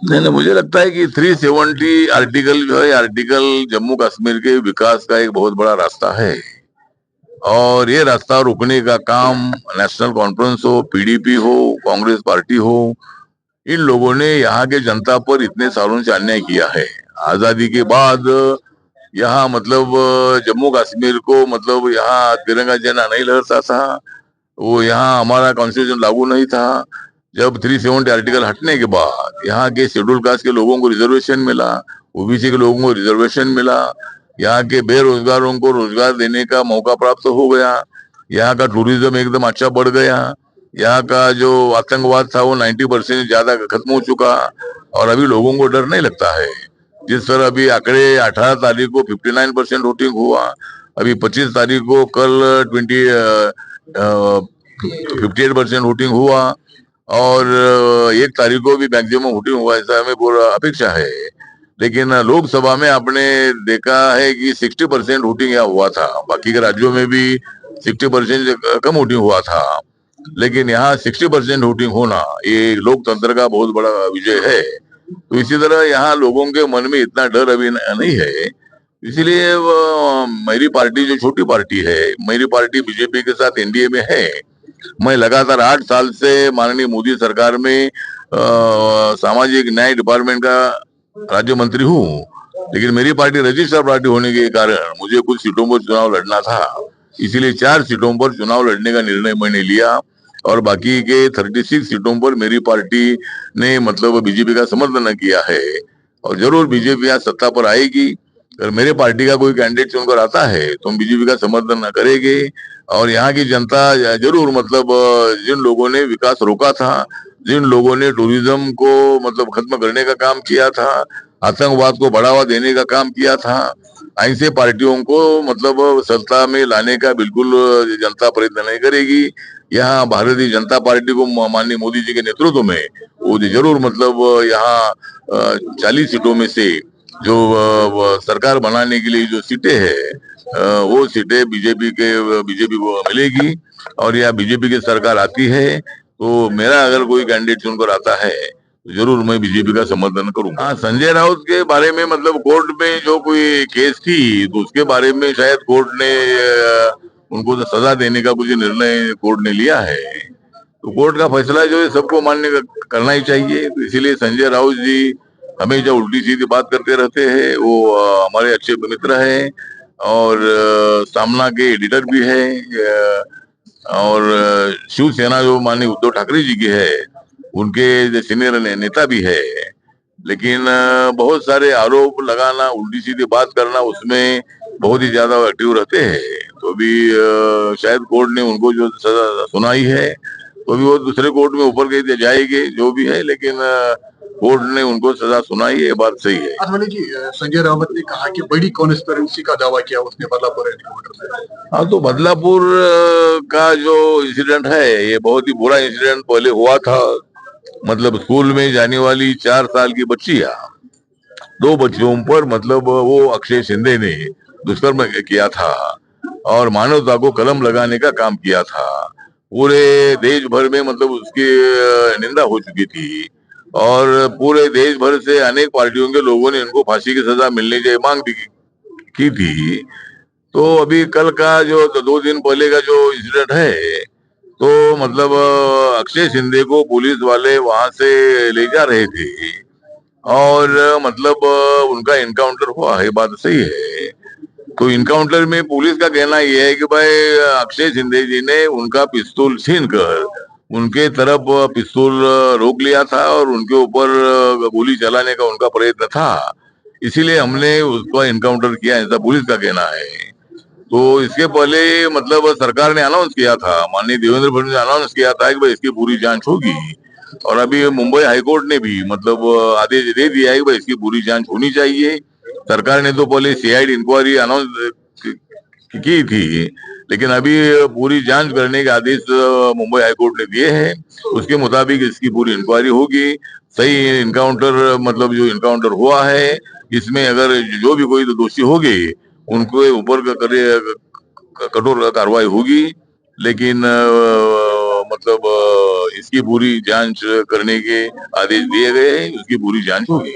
नहीं नहीं, मुझे लगता है कि 370 आर्टिकल जो है, आर्टिकल जम्मू कश्मीर के विकास का एक बहुत बड़ा रास्ता है। और ये रास्ता रोकने का काम नेशनल कॉन्फ्रेंस हो, पीडीपी हो, कांग्रेस पार्टी हो, इन लोगों ने यहाँ के जनता पर इतने सालों से अन्याय किया है। आजादी के बाद यहाँ मतलब जम्मू कश्मीर को मतलब यहाँ तिरंगा झंडा नहीं लहरता था। वो यहाँ हमारा कॉन्स्टिट्यूशन लागू नहीं था। जब 370 आर्टिकल हटने के बाद यहाँ के शेड्यूल कास्ट के लोगों को रिजर्वेशन मिला, ओबीसी के लोगों को रिजर्वेशन मिला, यहाँ के बेरोजगारों को रोजगार देने का मौका प्राप्त हो गया, यहाँ का टूरिज्म एकदम अच्छा बढ़ गया, यहाँ का जो आतंकवाद था वो 90% ज्यादा खत्म हो चुका। और अभी लोगों को डर नहीं लगता है। जिस तरह अभी आंकड़े 18 तारीख को 59% वोटिंग हुआ, अभी 25 तारीख को कल 58% वोटिंग हुआ, और 1 तारीख को भी मैक्सिमम वोटिंग हुआ, ऐसा हमें पूरा अपेक्षा है। लेकिन लोकसभा में आपने देखा है कि 60% वोटिंग यहाँ हुआ था, बाकी के राज्यों में भी 60% से कम वोटिंग हुआ था। लेकिन यहाँ 60% वोटिंग होना ये लोकतंत्र का बहुत बड़ा विजय है। तो इसी तरह यहाँ लोगों के मन में इतना डर अभी नहीं है। इसीलिए मेरी पार्टी जो छोटी पार्टी है, मेरी पार्टी बीजेपी के साथ एनडीए में है। मैं लगातार 8 साल से माननीय मोदी सरकार में सामाजिक न्याय डिपार्टमेंट का राज्य मंत्री हूँ। लेकिन मेरी पार्टी रजिस्टर पार्टी होने के कारण मुझे कुछ सीटों पर चुनाव लड़ना था। इसीलिए 4 सीटों पर चुनाव लड़ने का निर्णय मैंने लिया, और बाकी के 36 सीटों पर मेरी पार्टी ने मतलब बीजेपी का समर्थन किया है। और जरूर बीजेपी यहाँ सत्ता पर आएगी। अगर मेरे पार्टी का कोई कैंडिडेट चुनकर आता है तो हम बीजेपी का समर्थन करेंगे। और यहाँ की जनता जरूर मतलब जिन लोगों ने विकास रोका था, जिन लोगों ने टूरिज्म को मतलब खत्म करने का काम किया था, आतंकवाद को बढ़ावा देने का काम किया था, ऐसे पार्टियों को मतलब सत्ता में लाने का बिल्कुल जनता प्रयत्न नहीं करेगी। यहाँ भारतीय जनता पार्टी को माननीय मोदी जी के नेतृत्व में वो जरूर मतलब यहाँ 40 सीटों में से जो सरकार बनाने के लिए जो सीटें हैं, वो सीटें बीजेपी को मिलेगी। और यहाँ बीजेपी की सरकार आती है तो मेरा अगर कोई कैंडिडेट चुनकर आता है तो जरूर मैं बीजेपी का समर्थन करूंगा। हाँ, संजय राउत के बारे में मतलब कोर्ट में जो कोई केस थी तो उसके बारे में शायद कोर्ट ने उनको तो सजा देने का कुछ निर्णय कोर्ट ने लिया है। तो कोर्ट का फैसला जो है सबको करना ही चाहिए। तो इसीलिए संजय राउत जी हमेशा उल्टी सीधी बात करते रहते हैं। वो हमारे अच्छे मित्र हैं, और सामना के एडिटर भी है, और शिवसेना जो माननीय उद्धव ठाकरे जी की है उनके जो सीनियर नेता भी है। लेकिन बहुत सारे आरोप लगाना, उल्टी सीधी बात करना, उसमें बहुत ही ज्यादा एक्टिव रहते हैं। तो अभी शायद कोर्ट ने उनको जो सजा सुनाई है तो अभी वो दूसरे कोर्ट में ऊपर के जाएंगे जो भी है। लेकिन कोर्ट ने उनको सजा सुनाई है, ये बात सही है। आठवले जी, संजय रावत ने कहा कि बड़ी कॉन्स्पिरेंसी का दावा किया उसने बदलापुर हेलीकॉप्टर से। हाँ, तो बदलापुर का जो इंसिडेंट है ये बहुत ही बुरा इंसिडेंट पहले हुआ था। मतलब स्कूल में जाने वाली 4 साल की बच्चियां, 2 बच्चों पर मतलब वो अक्षय शिंदे ने दुष्कर्म किया था और मानवता को कलम लगाने का काम किया था। पूरे देश भर में मतलब उसकी निंदा हो चुकी थी, और पूरे देश भर से अनेक पार्टियों के लोगों ने इनको फांसी की सजा मिलने की मांग भी की थी। तो अभी कल का जो 2 दिन पहले का जो इंसिडेंट है, तो मतलब अक्षय शिंदे को पुलिस वाले वहां से ले जा रहे थे, और मतलब उनका इनकाउंटर हुआ है, बात सही है। तो इनकाउंटर में पुलिस का कहना यह है कि भाई अक्षय शिंदे जी ने उनका पिस्तौल छीन कर उनके तरफ पिस्तौल रोक लिया था, और उनके ऊपर गोली चलाने का उनका प्रयत्न था, इसीलिए हमने उसका इनकाउंटर किया, ऐसा पुलिस का कहना है। तो इसके पहले मतलब सरकार ने अनाउंस किया था, माननीय देवेंद्र फडणवीस ने अनाउंस किया था कि भाई इसकी पूरी जांच होगी। और अभी मुंबई हाईकोर्ट ने भी मतलब आदेश दे दिया है कि भाई इसकी पूरी जांच होनी चाहिए। सरकार ने तो पहले सीआईडी इंक्वायरी अनाउंस की थी, लेकिन अभी पूरी जांच करने के आदेश मुंबई हाईकोर्ट ने दिए हैं। उसके मुताबिक इसकी पूरी इंक्वायरी होगी। सही इनकाउंटर मतलब जो इनकाउंटर हुआ है, इसमें अगर जो भी कोई दोषी होंगे उनको ऊपर कठोर कार्रवाई होगी। लेकिन मतलब इसकी पूरी जांच करने के आदेश दिए गए हैं, उसकी पूरी जांच होगी।